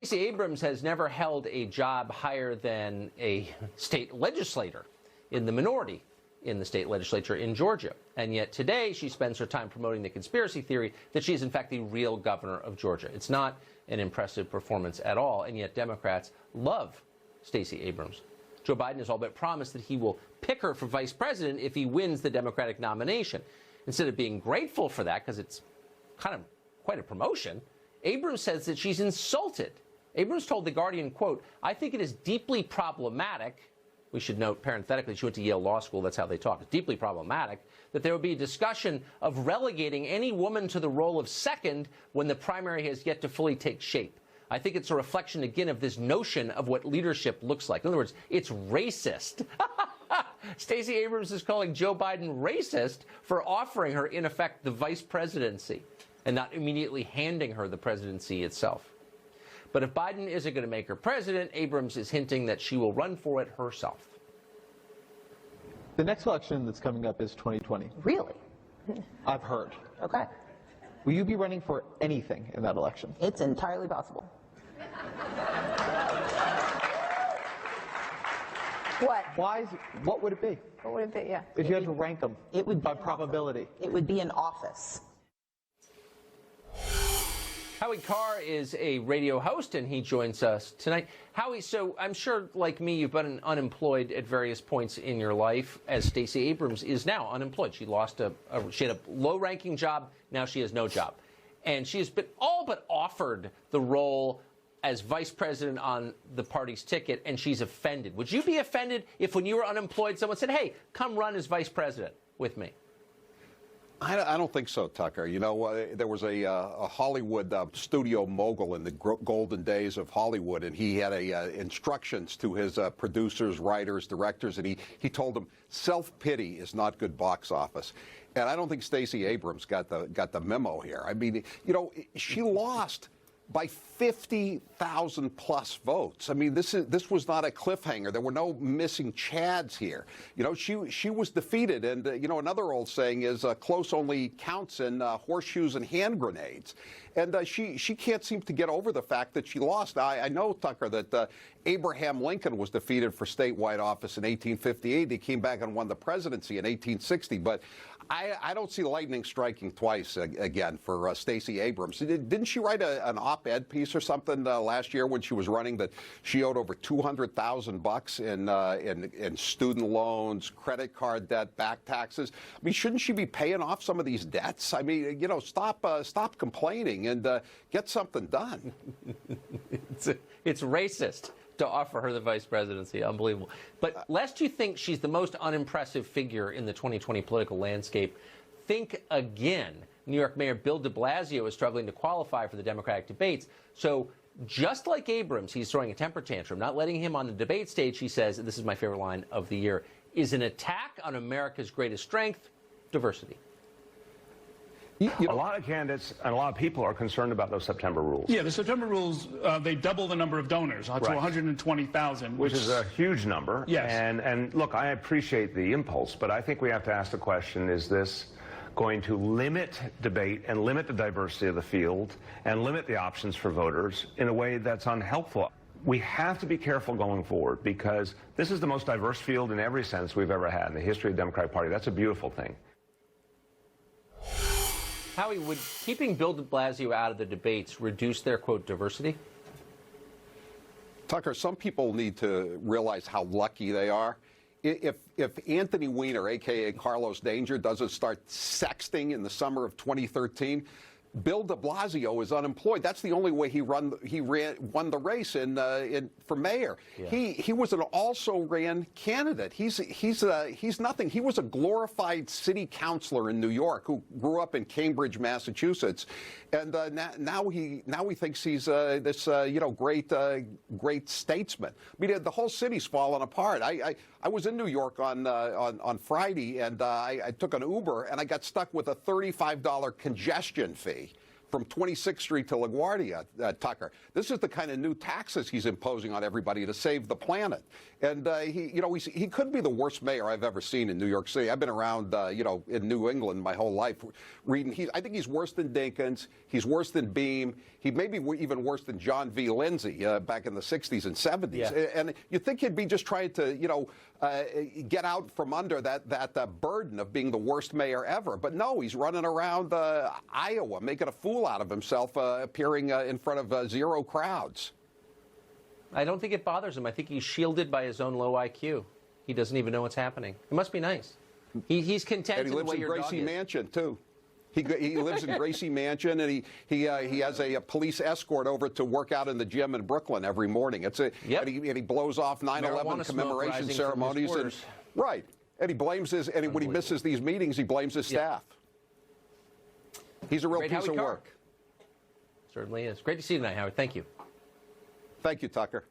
Stacey Abrams has never held a job higher than a state legislator in the minority in the state legislature in Georgia. And yet today she spends her time promoting the conspiracy theory that she is in fact the real governor of Georgia. It's not an impressive performance at all, and yet Democrats love Stacey Abrams. Joe Biden has all but promised that he will pick her for vice president if he wins the Democratic nomination. Instead of being grateful for that, because it's kind of quite a promotion, Abrams says that she's insulted. Abrams told The Guardian, quote, "I think it is deeply problematic," we should note parenthetically she went to Yale Law School, that's how they talk, it's deeply problematic, "that there would be a discussion of relegating any woman to the role of second when the primary has yet to fully take shape. I think it's a reflection, again, of this notion of what leadership looks like." In other words, it's racist. Stacey Abrams is calling Joe Biden racist for offering her, in effect, the vice presidency and not immediately handing her the presidency itself. But if Biden isn't going to make her president, Abrams is hinting that she will run for it herself. The next election that's coming up is 2020. Really? I've heard. Okay. Will you be running for anything in that election? It's entirely possible. What? What would it be? What would it be? Yeah. If you had to rank them it would by probability. It would be an office. Howie Carr is a radio host, and he joins us tonight. Howie, so I'm sure, like me, you've been unemployed at various points in your life, as Stacey Abrams is now unemployed. She she had a low-ranking job, now she has no job. And she has been all but offered the role as vice president on the party's ticket, and she's offended. Would you be offended if, when you were unemployed, someone said, "Hey, come run as vice president with me"? I don't think so, Tucker. You know, there was a Hollywood studio mogul in the golden days of Hollywood, and he had instructions to his producers, writers, directors, and he told them self-pity is not good box office. And I don't think Stacey Abrams got the memo here. I mean, you know, she lost by 50,000 plus votes. I mean, this was not a cliffhanger. There were no missing Chads here. You know, she was defeated. And, you know, another old saying is close only counts in horseshoes and hand grenades. And she can't seem to get over the fact that she lost. I know, Tucker, that Abraham Lincoln was defeated for statewide office in 1858. He came back and won the presidency in 1860. But I don't see lightning striking twice again for Stacey Abrams. Didn't she write an op-ed piece or something last year when she was running that she owed over $200,000 in student loans, credit card debt, back taxes? I mean, shouldn't she be paying off some of these debts? I mean, you know, stop complaining and get something done. It's racist to offer her the vice presidency. Unbelievable. But lest you think she's the most unimpressive figure in the 2020 political landscape, think again. New York Mayor Bill de Blasio is struggling to qualify for the Democratic debates. So just like Abrams, he's throwing a temper tantrum. Not letting him on the debate stage, he says, this is my favorite line of the year, is an attack on America's greatest strength, diversity. A lot of candidates and a lot of people are concerned about those September rules. Yeah, the September rules, they double the number of donors to 120,000. Which is a huge number. Yes. And look, I appreciate the impulse, but I think we have to ask the question, is this going to limit debate and limit the diversity of the field and limit the options for voters in a way that's unhelpful? We have to be careful going forward because this is the most diverse field in every sense we've ever had in the history of the Democratic Party. That's a beautiful thing. Howie, would keeping Bill de Blasio out of the debates reduce their, quote, diversity? Tucker, some people need to realize how lucky they are. If Anthony Weiner, a.k.a. Carlos Danger, doesn't start sexting in the summer of 2013, Bill de Blasio is unemployed. That's the only way he won the race for mayor. Yeah. He was an also-ran candidate. He's nothing. He was a glorified city councilor in New York who grew up in Cambridge, Massachusetts, and now he thinks he's this great statesman. I mean, the whole city's fallen apart. I was in New York on Friday, and I took an Uber, and I got stuck with a $35 congestion fee from 26th Street to LaGuardia, Tucker. This is the kind of new taxes he's imposing on everybody to save the planet. And he could be the worst mayor I've ever seen in New York City. I've been around, in New England my whole life reading. I think he's worse than Dinkins. He's worse than Beam. He may be even worse than John V. Lindsay back in the 60s and 70s. Yeah. And you'd think he'd be just trying to, get out from under that burden of being the worst mayor ever. But no, he's running around Iowa, making a fool out of himself, appearing in front of zero crowds. I don't think it bothers him. I think he's shielded by his own low IQ. He doesn't even know what's happening. It must be nice. He's content And he in the lives way in your Gracie dog is. Mansion, too. He lives in Gracie Mansion, and he has a police escort over to work out in the gym in Brooklyn every morning. Yep. And he blows off 9/11 Marijuana smoke commemoration rising from his ceremonies. And, quarters. right. And he blames when he misses these meetings, he blames his staff. He's a real Great piece Howie of Carr. work. Certainly is. Great to see you tonight, Howard. Thank you. Thank you, Tucker.